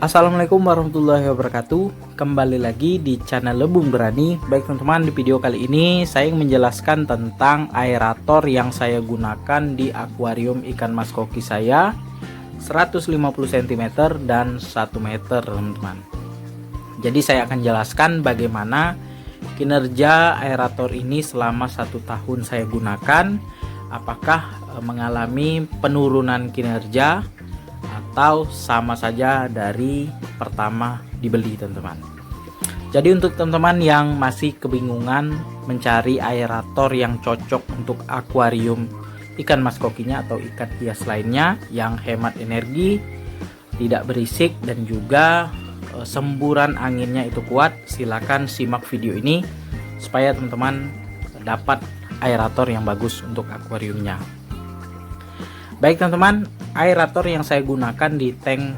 Assalamualaikum warahmatullahi wabarakatuh. Kembali lagi di channel Lebung Berani. Baik teman-teman, di video kali ini saya ingin menjelaskan tentang aerator yang saya gunakan di akuarium ikan mas koki saya 150 cm dan 1 meter teman-teman. Jadi saya akan jelaskan bagaimana kinerja aerator ini selama 1 tahun saya gunakan. Apakah mengalami penurunan kinerja atau sama saja dari pertama dibeli teman-teman. Jadi untuk teman-teman yang masih kebingungan mencari aerator yang cocok untuk akuarium ikan mas kokinya atau ikan hias lainnya yang hemat energi, tidak berisik dan juga semburan anginnya itu kuat, silakan simak video ini supaya teman-teman dapat aerator yang bagus untuk akuariumnya. Baik teman-teman, aerator yang saya gunakan di tank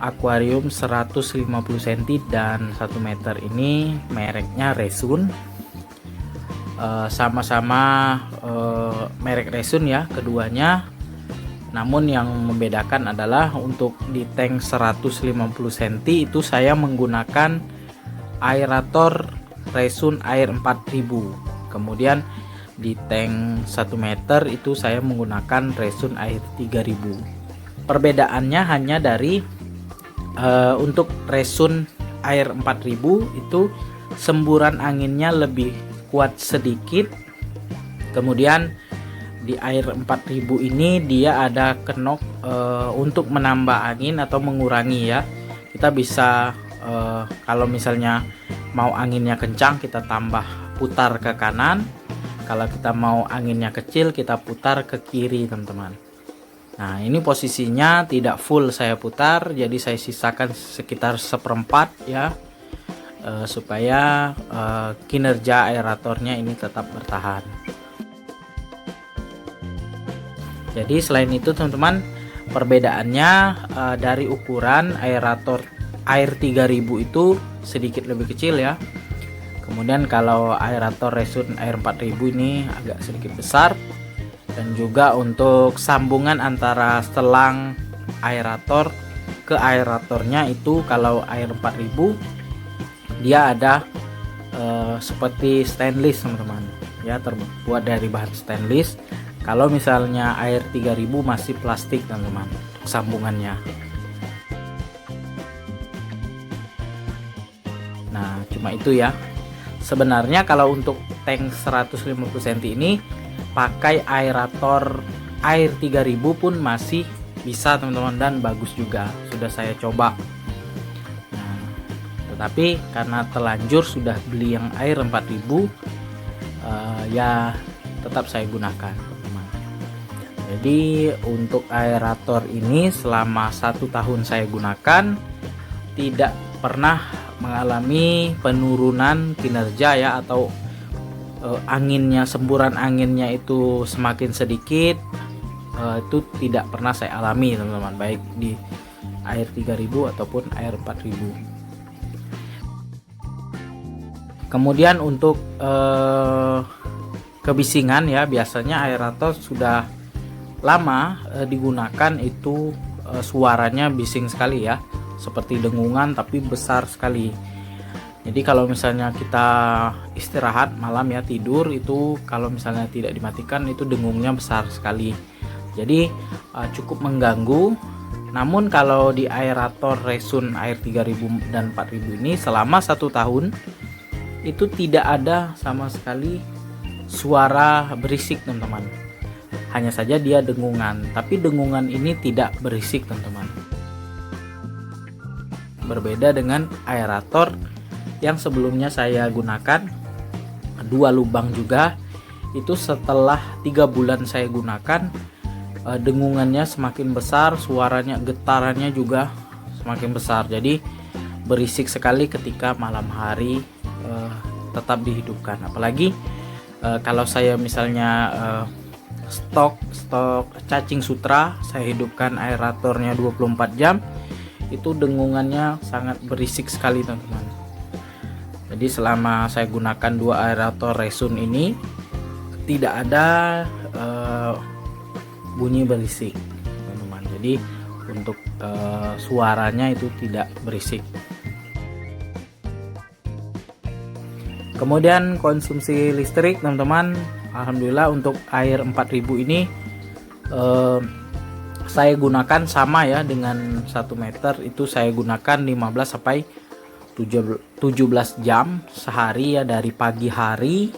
akuarium 150 cm dan 1 meter ini mereknya Resun. Sama-sama merek Resun ya keduanya. Namun yang membedakan adalah untuk di tank 150 cm itu saya menggunakan aerator Resun Air 4000. Kemudian di tank 1 meter itu saya menggunakan Resun Air 3000. Perbedaannya hanya dari untuk Resun Air 4000 itu semburan anginnya lebih kuat sedikit. Kemudian di Air 4000 ini dia ada kenop untuk menambah angin atau mengurangi ya. Kita bisa kalau misalnya mau anginnya kencang kita tambah putar ke kanan. Kalau kita mau anginnya kecil kita putar ke kiri teman-teman. Nah ini posisinya tidak full saya putar, jadi saya sisakan sekitar 1/4 ya, supaya kinerja aeratornya ini tetap bertahan. Jadi selain itu teman-teman, perbedaannya dari ukuran aerator Air 3000 itu sedikit lebih kecil ya. Kemudian kalau aerator Resun Air 4000 ini agak sedikit besar. Dan juga untuk sambungan antara selang aerator ke aeratornya itu kalau Air 4000 dia ada seperti stainless teman-teman ya, terbuat dari bahan stainless. Kalau misalnya Air 3000 masih plastik teman-teman sambungannya. Nah cuma itu ya. Sebenarnya kalau untuk tank 150 cm ini pakai aerator Air 3000 pun masih bisa teman-teman dan bagus juga, sudah saya coba. Nah, tetapi karena terlanjur sudah beli yang Air 4000 ya tetap saya gunakan teman-teman. Jadi untuk aerator ini selama 1 tahun saya gunakan tidak pernah mengalami penurunan kinerja ya, atau anginnya, semburan anginnya itu semakin sedikit. Itu tidak pernah saya alami teman-teman, baik di Air 3000 ataupun Air 4000. Kemudian untuk kebisingan ya, biasanya aerator sudah lama digunakan itu suaranya bising sekali ya, seperti dengungan tapi besar sekali. Jadi kalau misalnya kita istirahat malam ya, tidur itu kalau misalnya tidak dimatikan itu dengungnya besar sekali. Jadi cukup mengganggu. Namun kalau di aerator Resun Air 3000 dan 4000 ini selama 1 tahun itu tidak ada sama sekali suara berisik teman-teman. Hanya saja dia dengungan, tapi dengungan ini tidak berisik teman-teman. Berbeda dengan aerator yang sebelumnya saya gunakan 2 lubang juga, itu setelah 3 bulan saya gunakan dengungannya semakin besar, suaranya, getarannya juga semakin besar. Jadi berisik sekali ketika malam hari tetap dihidupkan. Apalagi kalau saya misalnya stok cacing sutra, saya hidupkan aeratornya 24 jam, itu dengungannya sangat berisik sekali teman-teman. Jadi selama saya gunakan 2 aerator Resun ini tidak ada bunyi berisik teman-teman. Jadi untuk suaranya itu tidak berisik. Kemudian konsumsi listrik teman-teman, alhamdulillah untuk air 4000 ini saya gunakan sama ya dengan 1 meter itu saya gunakan 15 sampai 17 jam sehari ya, dari pagi hari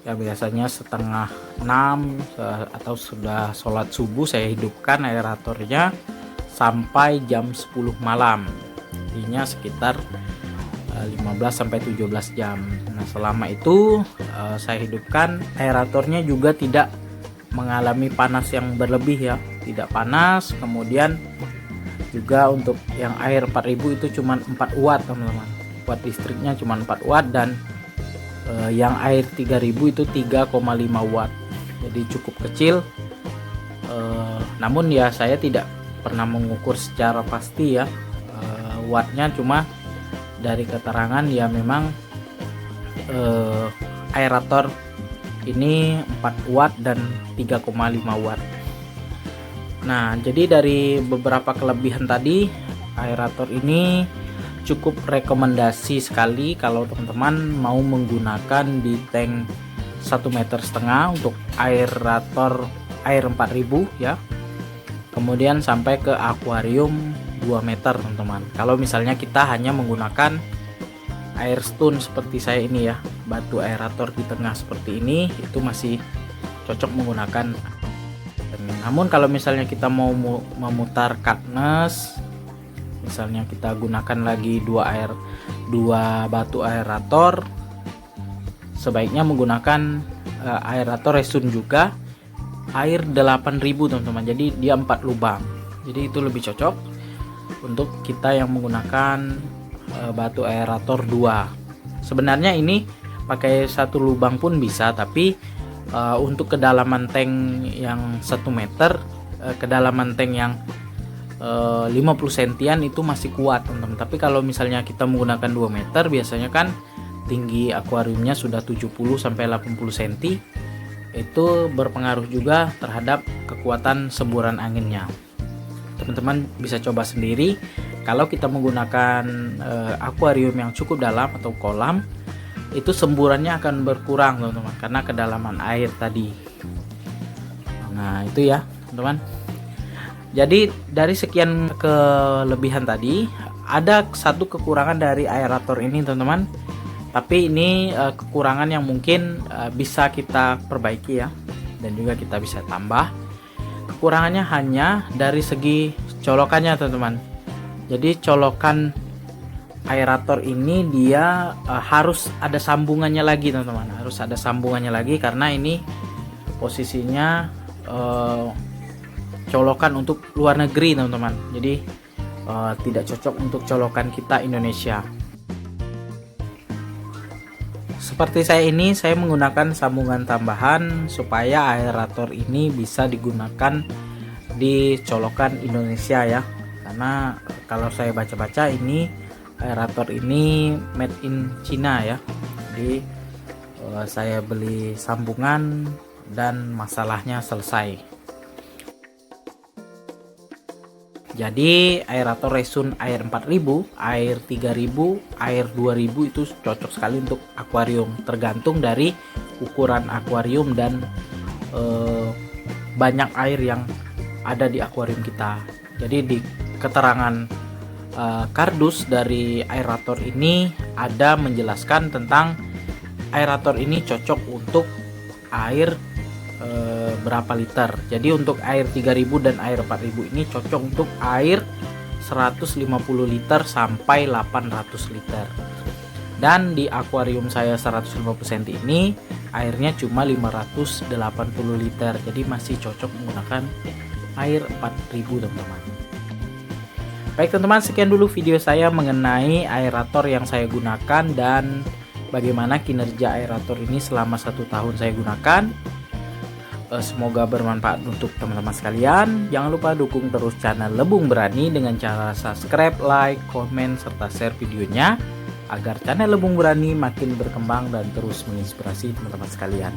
ya biasanya setengah 6 atau sudah sholat subuh saya hidupkan aeratornya sampai jam 10 malam, intinya sekitar 15 sampai 17 jam. Nah selama itu saya hidupkan aeratornya juga tidak mengalami panas yang berlebih ya, tidak panas. Kemudian juga untuk yang air 4000 itu cuma 4 watt teman-teman, watt listriknya cuma 4 watt, dan yang air 3000 itu 3,5 watt, jadi cukup kecil. Namun ya saya tidak pernah mengukur secara pasti ya wattnya, cuma dari keterangan ya memang aerator ini 4 watt dan 3,5 watt. Nah jadi dari beberapa kelebihan tadi, aerator ini cukup rekomendasi sekali kalau teman-teman mau menggunakan di tank 1,5 meter untuk aerator air 4000 ya, kemudian sampai ke akuarium 2 meter teman-teman. Kalau misalnya kita hanya menggunakan air stone seperti saya ini ya, batu aerator di tengah seperti ini, itu masih cocok menggunakan. Namun kalau misalnya kita mau memutar cutness, misalnya kita gunakan lagi 2 batu aerator, sebaiknya menggunakan aerator resun juga air 8000 teman-teman, jadi dia 4 lubang, jadi itu lebih cocok untuk kita yang menggunakan batu aerator 2. Sebenarnya ini pakai 1 lubang pun bisa, tapi untuk kedalaman tank yang 1 meter, kedalaman tank yang 50 sentian itu masih kuat teman-teman. Tapi kalau misalnya kita menggunakan 2 meter, biasanya kan tinggi akuariumnya sudah 70 sampai 80 cm, itu berpengaruh juga terhadap kekuatan semburan anginnya. Teman-teman bisa coba sendiri. Kalau kita menggunakan akuarium yang cukup dalam atau kolam, itu semburannya akan berkurang teman-teman, karena kedalaman air tadi. Nah itu ya teman-teman. Jadi dari sekian kelebihan tadi, ada satu kekurangan dari aerator ini teman-teman, tapi ini kekurangan yang mungkin bisa kita perbaiki ya, dan juga kita bisa tambah. Kekurangannya hanya dari segi colokannya teman-teman. Jadi colokan aerator ini dia harus ada sambungannya lagi teman-teman, harus ada sambungannya lagi, karena ini posisinya colokan untuk luar negeri teman-teman, jadi tidak cocok untuk colokan kita Indonesia. Seperti saya ini, saya menggunakan sambungan tambahan supaya aerator ini bisa digunakan di colokan Indonesia ya, karena kalau saya baca-baca ini aerator ini made in China ya. Jadi saya beli sambungan dan masalahnya selesai. Jadi aerator resun air 4000, air 3000, air 2000 itu cocok sekali untuk akuarium, tergantung dari ukuran akuarium dan banyak air yang ada di akuarium kita. Jadi di keterangan kardus dari aerator ini ada menjelaskan tentang aerator ini cocok untuk air berapa liter. Jadi untuk air 3000 dan air 4000 ini cocok untuk air 150 liter sampai 800 liter. Dan di akuarium saya 150 cm ini airnya cuma 580 liter. Jadi masih cocok menggunakan air 4000 teman-teman. Baik teman-teman, sekian dulu video saya mengenai aerator yang saya gunakan dan bagaimana kinerja aerator ini selama 1 tahun saya gunakan. Semoga bermanfaat untuk teman-teman sekalian. Jangan lupa dukung terus channel Lebung Berani dengan cara subscribe, like, komen, serta share videonya agar channel Lebung Berani makin berkembang dan terus menginspirasi teman-teman sekalian.